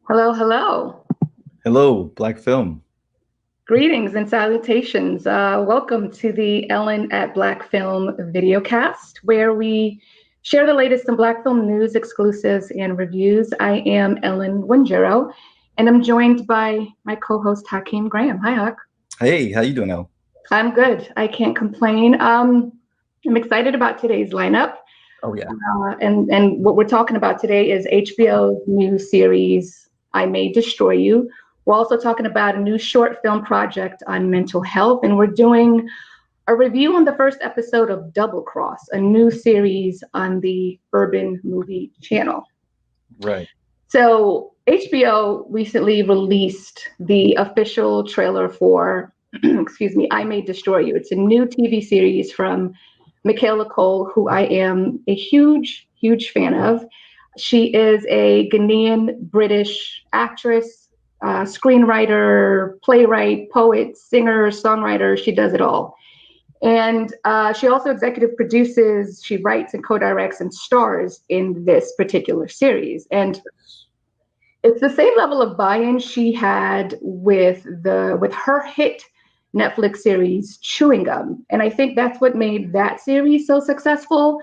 Hello, hello. Hello, Blackfilm. Greetings and salutations. Welcome to the Ellen at Blackfilm videocast, where we share the latest in Black film news, exclusives, and reviews. I am Ellen Winjero, and I'm joined by my co-host Hakeem Graham. Hi, Huck. Hey, how you doing, El? I'm good. I can't complain. I'm excited about today's lineup. Oh yeah. And what we're talking about today is HBO's new series, I May Destroy You. We're also talking about a new short film project on mental health, and we're doing a review on the first episode of Double Cross, a new series on the Urban Movie Channel. Right. So HBO recently released the official trailer for, excuse me, I May Destroy You. It's a new TV series from Michaela Cole, who I am a huge, huge fan of. She is a Ghanaian British actress, screenwriter, playwright, poet, singer, songwriter. She does it all. And she also executive produces, she writes and co directs and stars in this particular series. And it's the same level of buy-in she had with her hit Netflix series Chewing Gum, and I think that's what made that series so successful.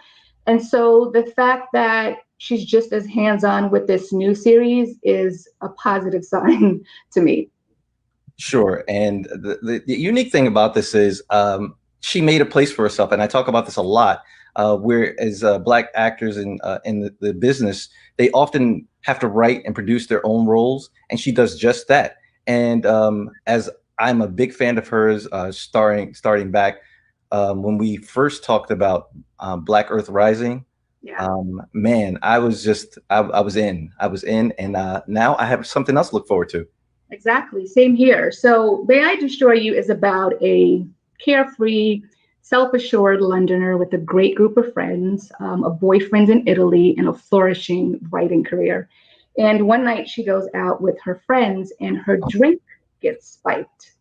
And so the fact that she's just as hands-on with this new series is a positive sign to me. Sure. And the unique thing about this is she made a place for herself, and I talk about this a lot. Whereas black actors in the business, they often have to write and produce their own roles, and she does just that. And as I'm a big fan of hers, starting back when we first talked about Black Earth Rising. Yeah. Man, I was in, and now I have something else to look forward to. Exactly. Same here. So, May I Destroy You is about a carefree, self assured Londoner with a great group of friends, a boyfriend in Italy, and a flourishing writing career. And one night she goes out with her friends and her drink gets spiked.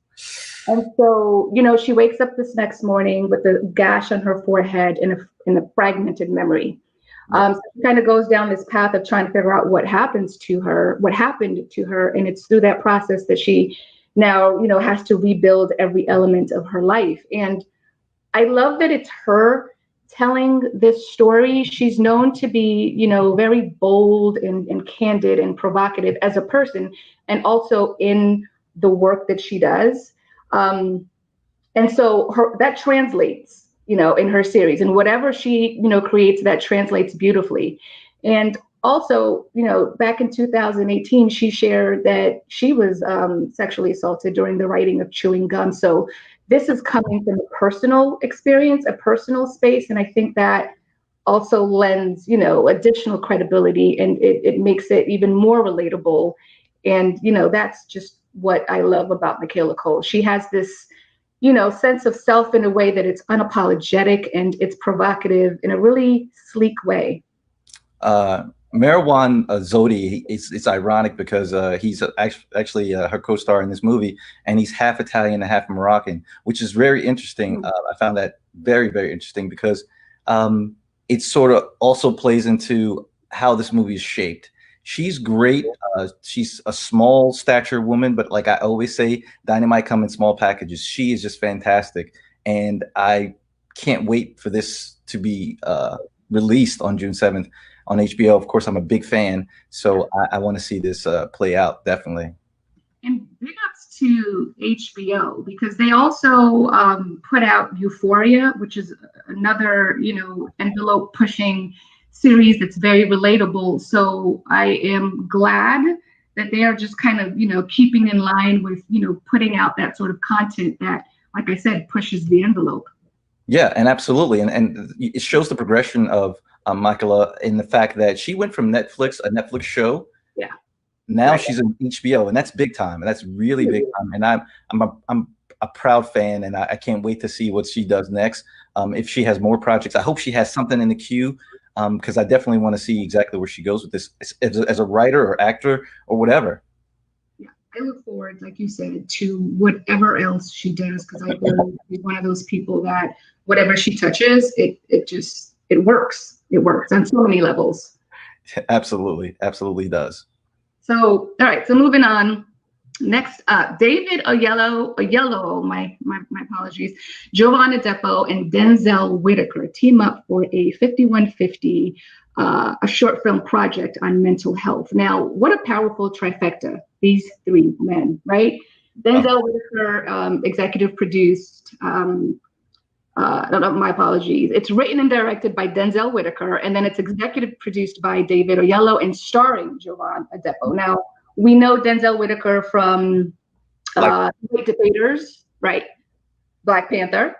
And so, she wakes up this next morning with a gash on her forehead and a fragmented memory. So she kind of goes down this path of trying to figure out what happened to her, and it's through that process that she now, has to rebuild every element of her life. And I love that it's her telling this story. She's known to be, very bold and candid and provocative as a person, and also in the work that she does. Um, and so that translates, in her series, and whatever she, creates, that translates beautifully. And also, back in 2018, she shared that she was sexually assaulted during the writing of Chewing Gum. So this is coming from a personal experience, a personal space, and I think that also lends, additional credibility, and it makes it even more relatable. And that's just what I love about Michaela Cole. She has this, sense of self in a way that it's unapologetic and it's provocative in a really sleek way. uh, Marwan Zodi, it's ironic because he's actually her co-star in this movie, and he's half Italian and half Moroccan, which is very interesting. Mm. I found that very, very interesting because it sort of also plays into how this movie is shaped. She's great. She's a small stature woman, but like I always say, dynamite come in small packages. She is just fantastic, and I can't wait for this to be released on June 7th on HBO. Of course, I'm a big fan, so I want to see this play out definitely. And big ups to HBO because they also put out Euphoria, which is another, envelope pushing series that's very relatable. So I am glad that they are just kind of, keeping in line with, putting out that sort of content that, like I said, pushes the envelope. Yeah, and absolutely, and it shows the progression of Michaela in the fact that she went from a Netflix show. Yeah. Now Right. she's in HBO, and that's big time, and that's really big time. And I'm a proud fan, and I can't wait to see what she does next. If she has more projects, I hope she has something in the queue, because I definitely want to see exactly where she goes with this as a writer or actor or whatever. Yeah, I look forward, like you said, to whatever else she does because I believe she's one of those people that whatever she touches, it works. It works on so many levels. Absolutely, absolutely does. So, all right. So moving on. Next up, David Oyelowo, my apologies, Jovan Adepo and Denzel Whitaker team up for a 5150, a short film project on mental health. Now, what a powerful trifecta, these three men, right? Denzel Whitaker, executive produced, my apologies. It's written and directed by Denzel Whitaker, and then it's executive produced by David Oyelowo and starring Jovan Adepo. Now, we know Denzel Whitaker from Great Debaters, right? Black Panther,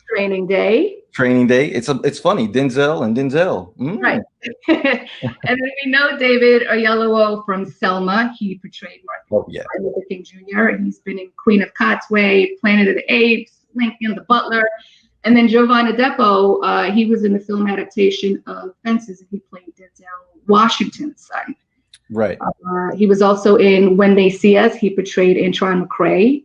Training Day. Training Day. It's funny, Denzel and Denzel. Right. And then we know David Oyelowo from Selma. He portrayed Martin Luther King Jr. He's been in Queen of Cotsway, Planet of the Apes, Lincoln the Butler. And then Jovan Adepo, he was in the film adaptation of Fences, and he played Denzel Washington's son. Right. He was also in When They See Us. He portrayed Antron McCray.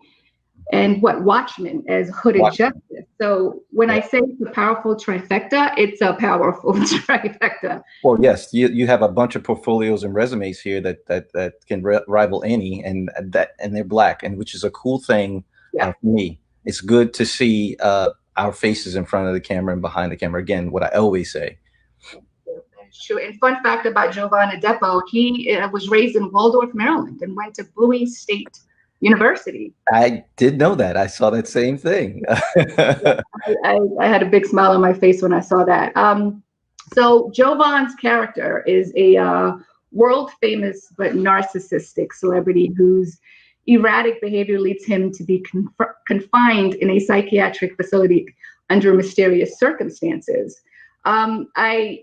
And Watchmen as Hooded Justice. So when I say it's a powerful trifecta, it's a powerful trifecta. Well, yes, you have a bunch of portfolios and resumes here that can rival any, and they're Black, and which is a cool thing for me. It's good to see our faces in front of the camera and behind the camera. Again, what I always say. Sure. And fun fact about Jovan Adepo, he was raised in Waldorf, Maryland, and went to Bowie State University. I did know that. I saw that same thing. I had a big smile on my face when I saw that. So Jovan's character is a world famous but narcissistic celebrity whose erratic behavior leads him to be confined in a psychiatric facility under mysterious circumstances. I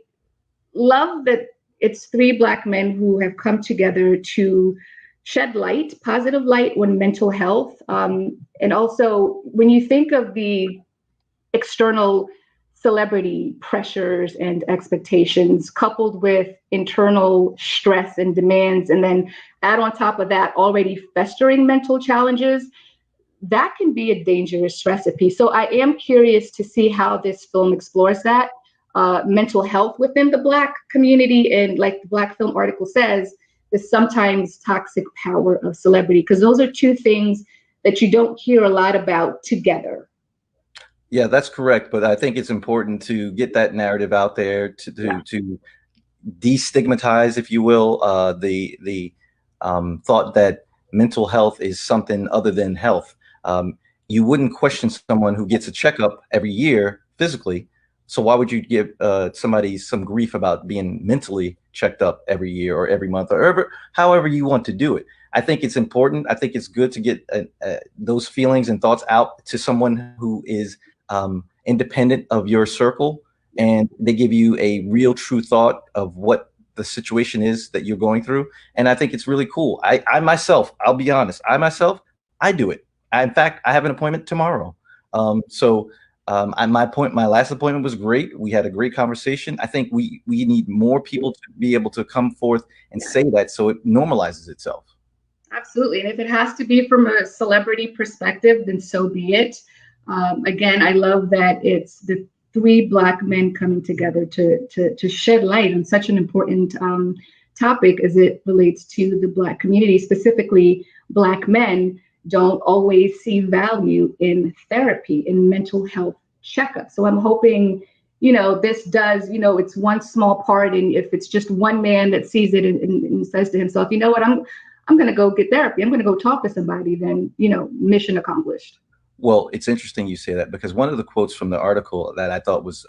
love that it's three Black men who have come together to shed light, positive light on mental health. And also, when you think of the external celebrity pressures and expectations coupled with internal stress and demands, and then add on top of that already festering mental challenges, that can be a dangerous recipe. So I am curious to see how this film explores that. Mental health within the Black community, and like the Blackfilm article says, the sometimes toxic power of celebrity, because those are two things that you don't hear a lot about together. Yeah, that's correct. But I think it's important to get that narrative out there to destigmatize, if you will, the thought that mental health is something other than health. You wouldn't question someone who gets a checkup every year physically. So why would you give somebody some grief about being mentally checked up every year or every month or however you want to do it? I think it's important. I think it's good to get those feelings and thoughts out to someone who is independent of your circle, and they give you a real true thought of what the situation is that you're going through. And I think it's really cool. I myself, I'll be honest, I do it. In fact, I have an appointment tomorrow. My last appointment was great. We had a great conversation. I think we need more people to be able to come forth and say that, so it normalizes itself. Absolutely. And if it has to be from a celebrity perspective, then so be it. Again, I love that it's the three Black men coming together to shed light on such an important topic as it relates to the Black community. Specifically, Black men don't always see value in therapy, in mental health checkups. So I'm hoping, this does, it's one small part. And if it's just one man that sees it and says to himself, you know what, I'm going to go get therapy, I'm going to go talk to somebody, then, mission accomplished. Well, it's interesting you say that, because one of the quotes from the article that I thought was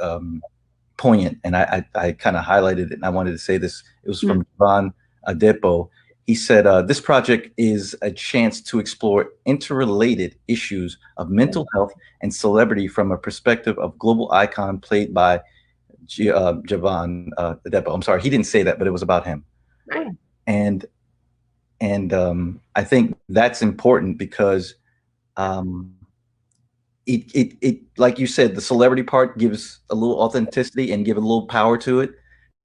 poignant, and I kind of highlighted it, and I wanted to say this. It was from Jovan Adepo. He said, this project is a chance to explore interrelated issues of mental health and celebrity from a perspective of global icon played by Jovan Adepo. I'm sorry, he didn't say that, but it was about him. Right. And I think that's important because it like you said, the celebrity part gives a little authenticity and give a little power to it.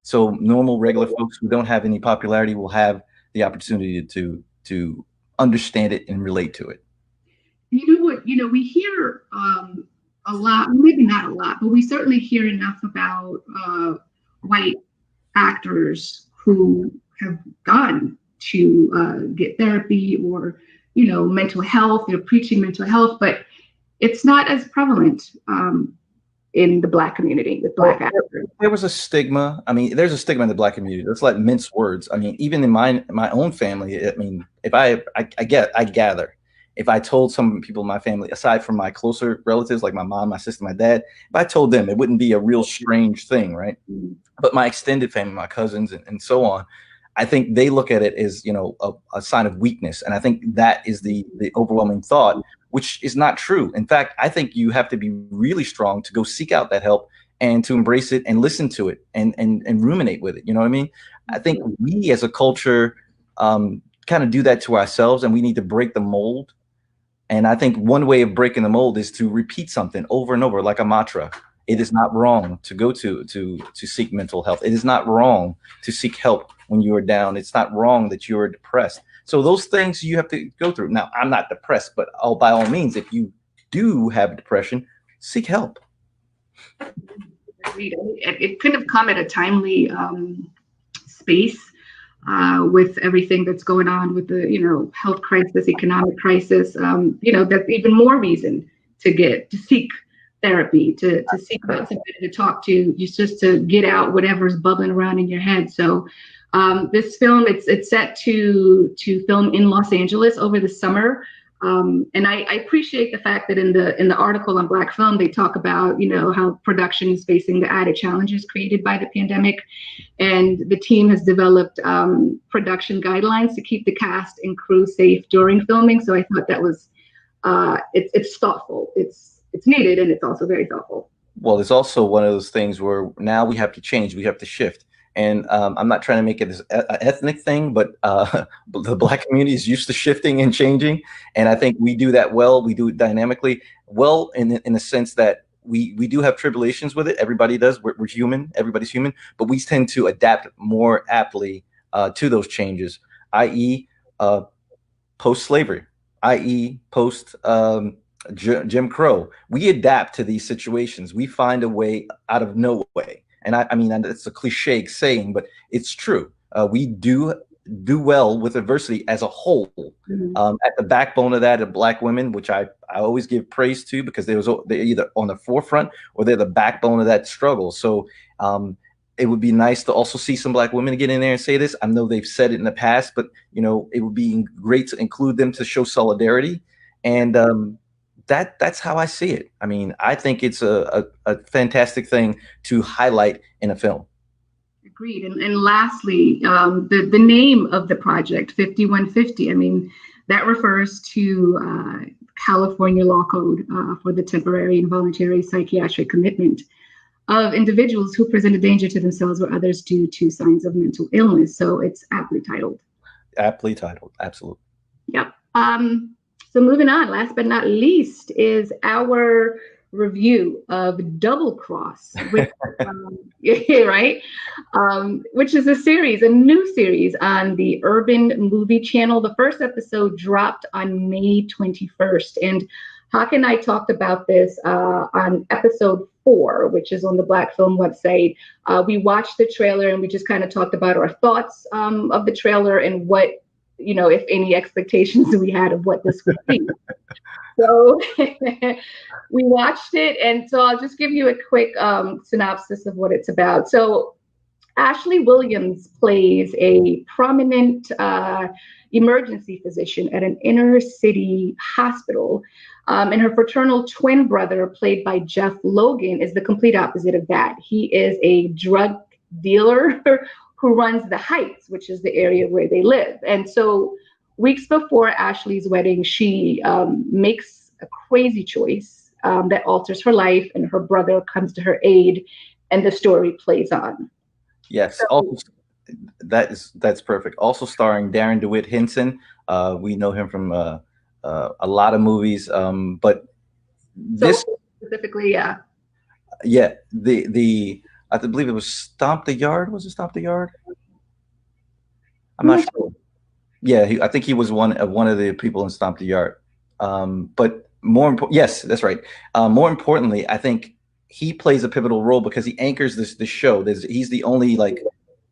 So normal, regular folks who don't have any popularity will have the opportunity to understand it and relate to it. You know what? We hear a lot, maybe not a lot, but we certainly hear enough about white actors who have gone to get therapy or, mental health. They're preaching mental health, but it's not as prevalent in the Black community with Black actors. There was a stigma. I mean, there's a stigma in the Black community. Let's let mince words. I mean, even in my own family. I mean, if I gather, if I told some people in my family, aside from my closer relatives like my mom, my sister, my dad, if I told them, it wouldn't be a real strange thing, right? Mm-hmm. But my extended family, my cousins, and so on, I think they look at it as a sign of weakness, and I think that is the overwhelming thought, which is not true. In fact, I think you have to be really strong to go seek out that help and to embrace it and listen to it and ruminate with it. You know what I mean? I think we as a culture kind of do that to ourselves, and we need to break the mold. And I think one way of breaking the mold is to repeat something over and over, like a mantra. It is not wrong to go to seek mental health. It is not wrong to seek help when you are down. It's not wrong that you are depressed. So those things you have to go through. Now, I'm not depressed, but by all means, if you do have depression, seek help. It couldn't have come at a timely space with everything that's going on with the health crisis, economic crisis. That's even more reason to seek therapy, to seek out somebody to talk to, just to get out whatever's bubbling around in your head. So this film, it's set to film in Los Angeles over the summer. And I appreciate the fact that in the article on Blackfilm, they talk about, how production is facing the added challenges created by the pandemic. And the team has developed production guidelines to keep the cast and crew safe during filming. So I thought that was, it's thoughtful. It's needed, and it's also very thoughtful. Well, it's also one of those things where now we have to change, we have to shift. And I'm not trying to make it an ethnic thing, but the Black community is used to shifting and changing. And I think we do that well. We do it dynamically well in the sense that we do have tribulations with it. Everybody does. We're human. Everybody's human. But we tend to adapt more aptly to those changes, i.e. Post-slavery, i.e. post Jim Crow. We adapt to these situations. We find a way out of no way. And I mean, it's a cliche saying, but it's true. We do well with adversity as a whole. Mm-hmm. At the backbone of that are Black women, which I always give praise to, because they're either on the forefront or they're the backbone of that struggle. So it would be nice to also see some Black women get in there and say this. I know they've said it in the past, but it would be great to include them to show solidarity. And that's how I see it. I mean, I think it's a fantastic thing to highlight in a film. Agreed. And lastly, the name of the project, 5150, I mean, that refers to California law code for the temporary and voluntary psychiatric commitment of individuals who present a danger to themselves or others due to signs of mental illness. So it's aptly titled. Aptly titled, absolutely. Yep. So moving on, last but not least, is our review of Double Cross, which, right? Which is a new series on the Urban Movie Channel. The first episode dropped on May 21st. And Hawk and I talked about this on episode 4, which is on the Blackfilm website. We watched the trailer and we just kind of talked about our thoughts of the trailer and what, if any expectations we had of what this would be. So we watched it, and so I'll just give you a quick synopsis of what it's about. So Ashley Williams plays a prominent emergency physician at an inner city hospital, and her fraternal twin brother, played by Jeff Logan, is the complete opposite of that. He is a drug dealer who runs the Heights, which is the area where they live. And so weeks before Ashley's wedding, she makes a crazy choice that alters her life, and her brother comes to her aid, and the story plays on. Yes, so, also, that's perfect. Also starring Darren DeWitt Henson. We know him from a lot of movies, but this specifically, yeah. Yeah, I believe it was Stomp the Yard. Was it Stomp the Yard? I'm not sure. Yeah, I think he was one of the people in Stomp the Yard. But more important, yes, that's right. More importantly, I think he plays a pivotal role because he anchors this show. He's the only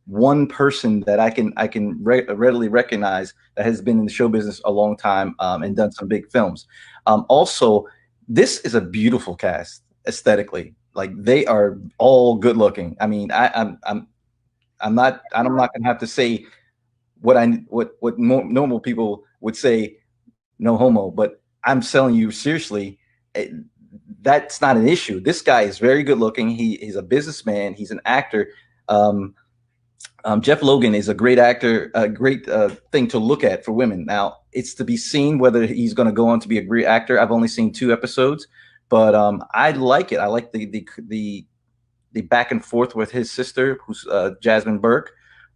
one person that I can readily recognize that has been in the show business a long time, and done some big films. Also, this is a beautiful cast aesthetically. Like they are all good looking. I mean, I'm not gonna have to say what normal people would say, no homo, but I'm telling you seriously, it, that's not an issue. This guy is very good looking. He's a businessman. He's an actor. Um, Jeff Logan is a great actor, a great thing to look at for women. Now, it's to be seen whether he's going to go on to be a great actor. I've only seen 2 episodes, but I like it. I like the back and forth with his sister, who's Jasmine Burke,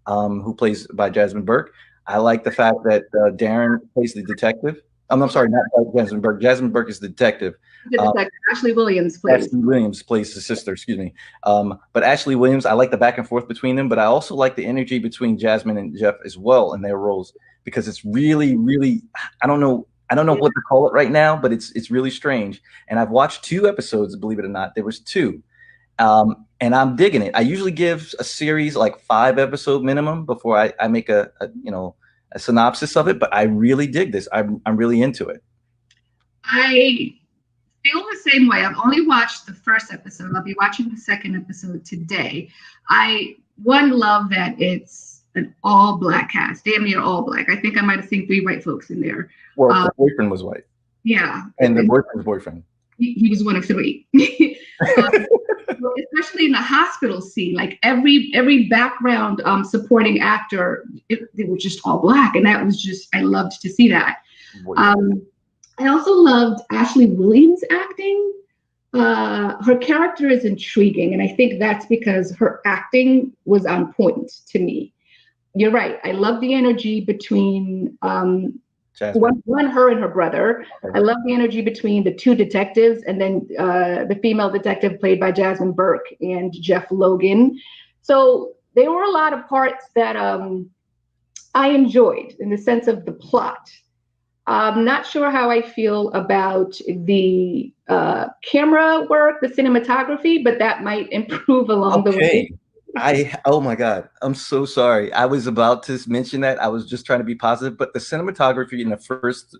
who plays by Jasmine Burke. I like the fact that Darren plays the detective. I'm sorry, not Jasmine Burke. Jasmine Burke is the detective. The detective. Ashley Williams plays. Ashley Williams plays the sister, excuse me. But Ashley Williams, I like the back and forth between them, but I also like the energy between Jasmine and Jeff as well in their roles, because it's really, really, I don't know what to call it right now, but it's really strange. And I've watched 2 episodes, believe it or not. There was 2. And I'm digging it. I usually give a series like 5-episode minimum before I make a synopsis of it, but I really dig this. I'm really into it. I feel the same way. I've only watched the first episode. I'll be watching the second episode today. I love that it's an all black cast, damn near all black. I think I might have seen 3 white folks in there. Well, the boyfriend was white. Yeah. And the boyfriend's boyfriend. He was one of 3. Especially in the hospital scene, like every background supporting actor, they were just all black, and that was just, I loved to see that. I also loved Ashley Williams' acting. Her character is intriguing, and I think that's because her acting was on point to me. You're right. I love the energy between one, her and her brother. I love the energy between the 2 detectives, and then the female detective played by Jasmine Burke and Jeff Logan. So there were a lot of parts that I enjoyed in the sense of the plot. I'm not sure how I feel about the camera work, the cinematography, but that might improve along the way. Oh my God, I'm so sorry. I was about to mention that. I was just trying to be positive, but the cinematography in the first,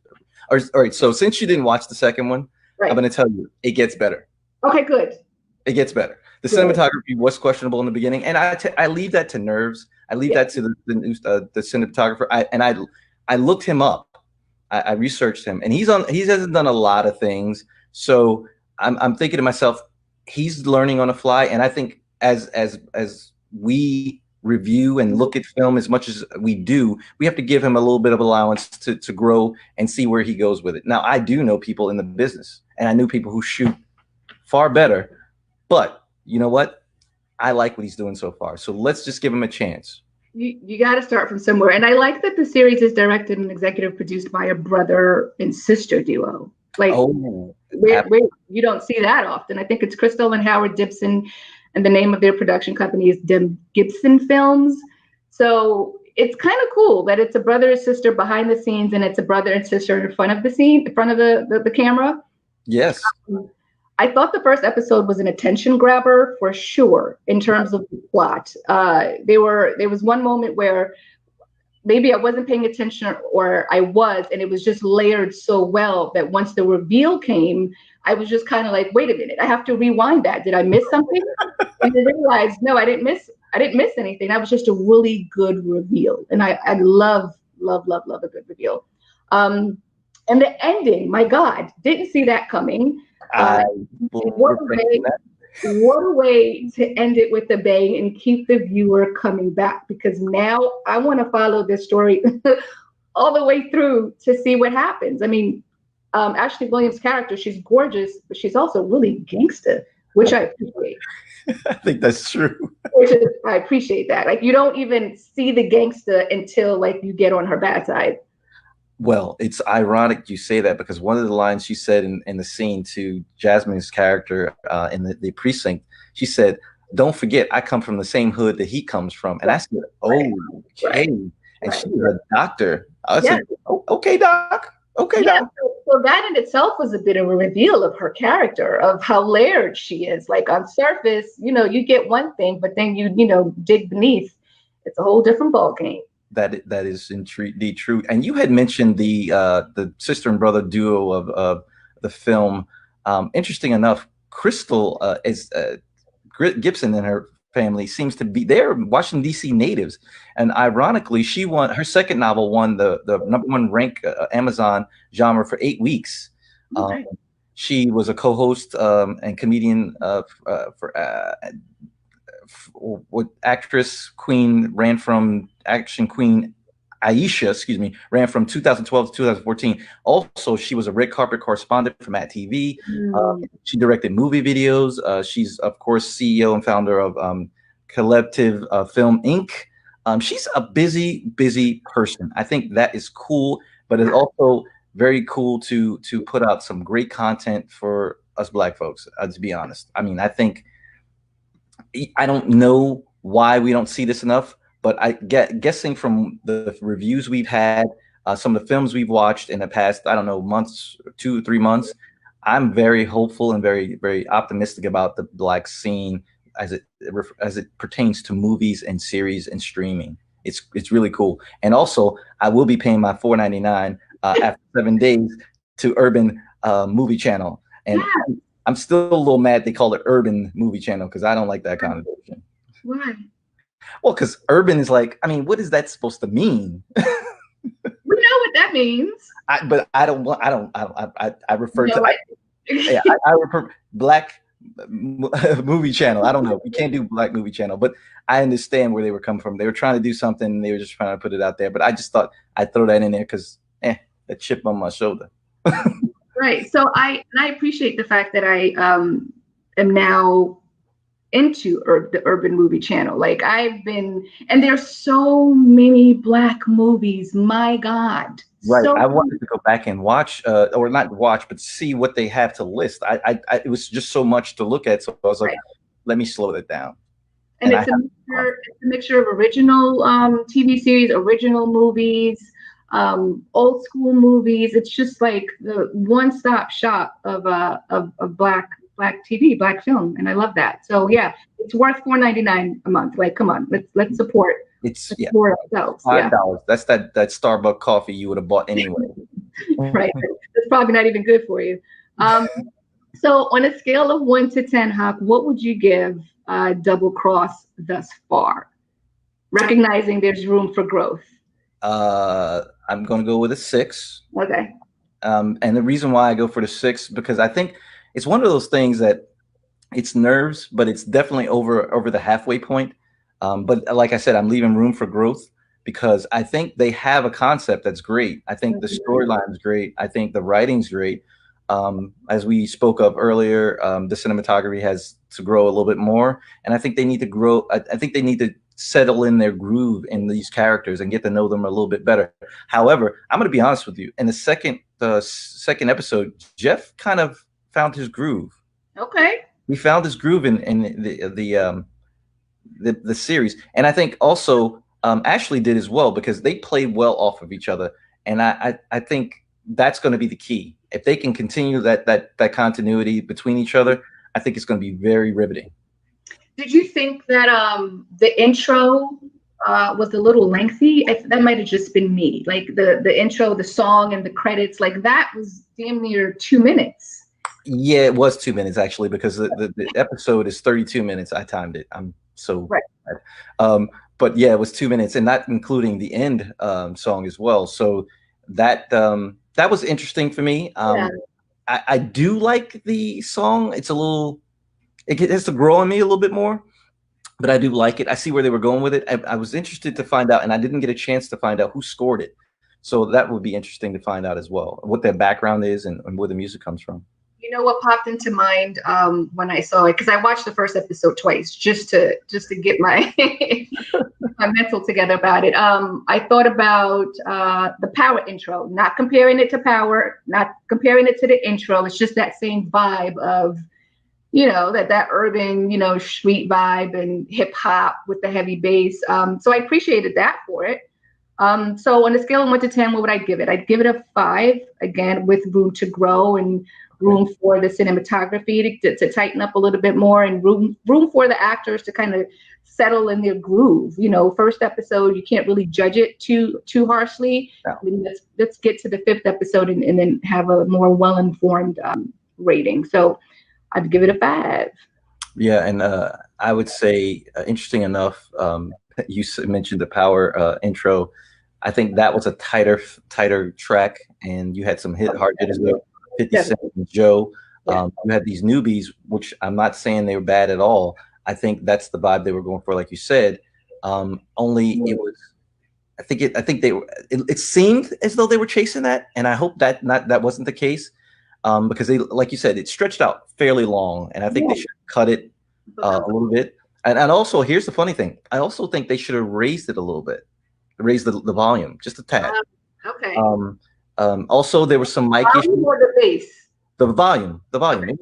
all right. So since you didn't watch the second one, right, I'm going to tell you, it gets better. Okay, good. It gets better. The cinematography was questionable in the beginning, and I leave that to nerves. I leave that to the cinematographer. I looked him up. I researched him, and he hasn't done a lot of things. So I'm thinking to myself, he's learning on the fly, and I think as we review and look at film as much as we do, we have to give him a little bit of allowance to grow and see where he goes with it. Now, I do know people in the business, and I knew people who shoot far better, but you know what? I like what he's doing so far. So let's just give him a chance. You got to start from somewhere. And I like that the series is directed and executive produced by a brother and sister duo. Like, where you don't see that often. I think it's Crystal and Howard Gibson, and the name of their production company is Dem Gibson Films. So it's kind of cool that it's a brother and sister behind the scenes, and it's a brother and sister in front of the scene, in front of the camera. Yes. I thought the first episode was an attention grabber for sure in terms of the plot. There was one moment where maybe I wasn't paying attention, or I was, and it was just layered so well that once the reveal came, I was just kind of like, wait a minute, I have to rewind that. Did I miss something? And I realized, no, I didn't miss anything. That was just a really good reveal. And I love a good reveal. And the ending, my God, didn't see that coming. What a way to end it with a bang and keep the viewer coming back, because now I want to follow this story all the way through to see what happens. I mean, Ashley Williams' character, she's gorgeous, but she's also really gangster, which I appreciate. I think that's true. I appreciate that. Like, you don't even see the gangster until like you get on her bad side. Well, it's ironic you say that, because one of the lines she said in the scene to Jasmine's character in the precinct, she said, "Don't forget, I come from the same hood that he comes from." And I said, "Oh, okay." And she was a doctor. I said, "Oh, okay, doc. Okay, doc." So that in itself was a bit of a reveal of her character, of how layered she is. Like, on surface, you get one thing, but then you dig beneath, it's a whole different ball game. That is indeed true. And you had mentioned the sister and brother duo of the film. Interesting enough, Crystal is Gibson and her family seems to be they're Washington D.C. natives, and ironically, she won her second novel won the #1 rank Amazon genre for 8 weeks. Okay. She was a co-host and comedian for what actress queen ran from action queen Aisha, excuse me, ran from 2012 to 2014. Also, she was a red carpet correspondent for Matt TV. She directed movie videos. She's, of course, CEO and founder of Collective Film Inc. She's a busy person. I think that is cool, but it's also very cool to put out some great content for us Black folks, to be honest. I mean, I don't know why we don't see this enough, but guessing from the reviews we've had, some of the films we've watched in the past, I don't know, months, 2 or 3 months, I'm very hopeful and very, very optimistic about the Black scene as it pertains to movies and series and streaming. It's really cool. And also, I will be paying my $4.99 after 7 days to Urban Movie Channel. And I'm still a little mad they call it Urban Movie Channel because I don't like that connotation. Why? Well, because urban is like, I mean, what is that supposed to mean? We know what that means. But I don't want. I refer to. Right? I refer Black Movie Channel. I don't know. We can't do Black Movie Channel, but I understand where they were coming from. They were trying to do something. And they were just trying to put it out there. But I just thought I'd throw that in there because, that chip on my shoulder. Right. So I appreciate the fact that I am now into the Urban Movie Channel. Like and there's so many Black movies. My God. Right. So I wanted to go back and watch, or not watch, but see what they have to list. It was just so much to look at. So I was like, let me slow that down. And it's a mixture of original TV series, original movies, old school movies. It's just like the one-stop shop of Black TV, Black film, and I love that. So yeah, it's worth $4.99 a month. Like, come on, let's support. Support ourselves. $5. That's that Starbucks coffee you would have bought anyway. Right. It's probably not even good for you. So on a scale of 1 to 10, Hawk, what would you give Double Cross thus far? Recognizing there's room for growth. I'm going to go with a 6. Okay. And the reason why I go for the 6 because I think it's one of those things that it's nerves, but it's definitely over the halfway point. But like I said, I'm leaving room for growth because I think they have a concept that's great. I think the storyline is great. I think the writing's great. As we spoke of earlier, the cinematography has to grow a little bit more. And I think they need to grow. I think they need to settle in their groove in these characters and get to know them a little bit better. However, I'm going to be honest with you. In the second episode, Jeff kind of found his groove. Okay. He found his groove in the series, and I think also Ashley did as well because they played well off of each other, and I think that's going to be the key. If they can continue that continuity between each other, I think it's going to be very riveting. Did you think that the intro was a little lengthy? That might have just been me. Like the intro, the song, and the credits, like that was damn near 2 minutes. Yeah, it was 2 minutes actually because the episode is 32 minutes. I timed it. I'm so bad. But yeah, it was 2 minutes, and not including the end song as well. So that was interesting for me. I do like the song. It's a little, it has to grow on me a little bit more, but I do like it. I see where they were going with it. I was interested to find out, and I didn't get a chance to find out who scored it. So that would be interesting to find out as well, what their background is and where the music comes from. You know what popped into mind when I saw it, because I watched the first episode twice just to get my my mental together about it. I thought about the Power intro, not comparing it to Power, not comparing it to the intro. It's just that same vibe of, that urban, street vibe and hip hop with the heavy bass. So I appreciated that for it. So on a scale of 1 to 10, what would I give it? I'd give it a 5, again, with room to grow. And room for the cinematography to tighten up a little bit more, and room for the actors to kind of settle in their groove. You know, first episode, you can't really judge it too harshly. No. I mean, let's get to the fifth episode and then have a more well-informed rating. So I'd give it a 5. Yeah, and I would say, interesting enough, you mentioned the Power intro. I think that was a tighter track, and you had some hard hitters there, 50 Cent and Joe. You had these newbies, which I'm not saying they were bad at all. I think that's the vibe they were going for, like you said. Only it was, I think they were. It seemed as though they were chasing that, and I hope that wasn't the case, because they, like you said, it stretched out fairly long, and I think they should cut it a little bit. And also, here's the funny thing: I also think they should have raised it a little bit, raised the volume just a tad. Okay. Also, there was some mic issues. Or the bass. The volume. Okay.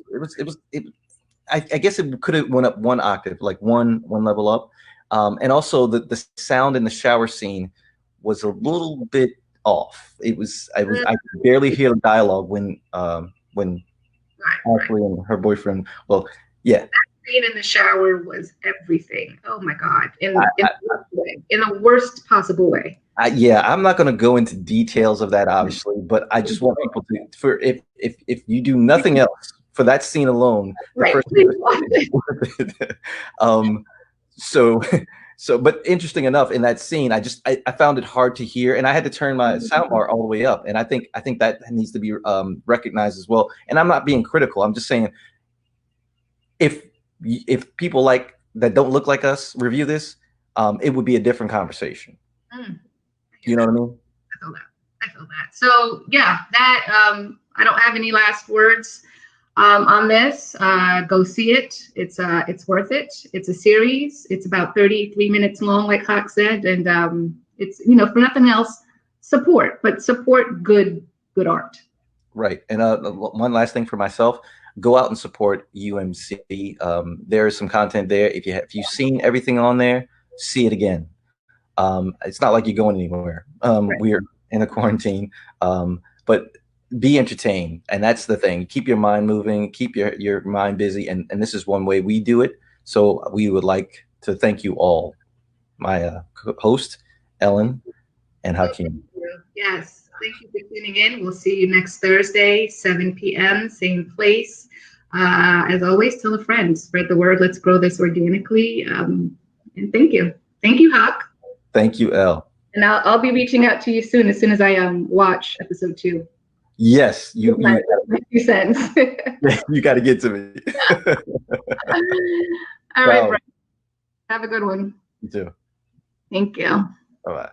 I guess it could have went up 1 octave, like one level up. And also the sound in the shower scene was a little bit off. I could barely hear the dialogue when Ashley and her boyfriend. Well, yeah. That scene in the shower was everything. Oh my God! In the worst possible way. I'm not going to go into details of that, obviously, but I just want people to, if you do nothing else for that scene alone, but interesting enough, in that scene, I found it hard to hear, and I had to turn my soundbar all the way up, and I think that needs to be recognized as well. And I'm not being critical. I'm just saying, if people like that don't look like us review this, it would be a different conversation. You know what I mean? I feel that. So yeah, that I don't have any last words on this. Go see it. It's worth it. It's a series. It's about 33 minutes long, like Hawk said, and it's, you know, for nothing else, support good art. Right. And one last thing for myself: go out and support UMC. There is some content there. If you've seen everything on there, see it again. It's not like you're going anywhere. We're in a quarantine, but be entertained, and that's the thing. Keep your mind moving, keep your mind busy, and this is one way we do it. So we would like to thank you all, my host Ellen and Hakeem. Yes, thank you for tuning in. We'll see you next Thursday, 7 p.m., same place. As always, tell a friend, spread the word. Let's grow this organically. And thank you, Hawk. Thank you, Elle. And I'll be reaching out to you soon as I watch episode 2. Yes, you my 2 cents. You got to get to me. All right, Brian. Have a good one. You too. Thank you. Bye-bye.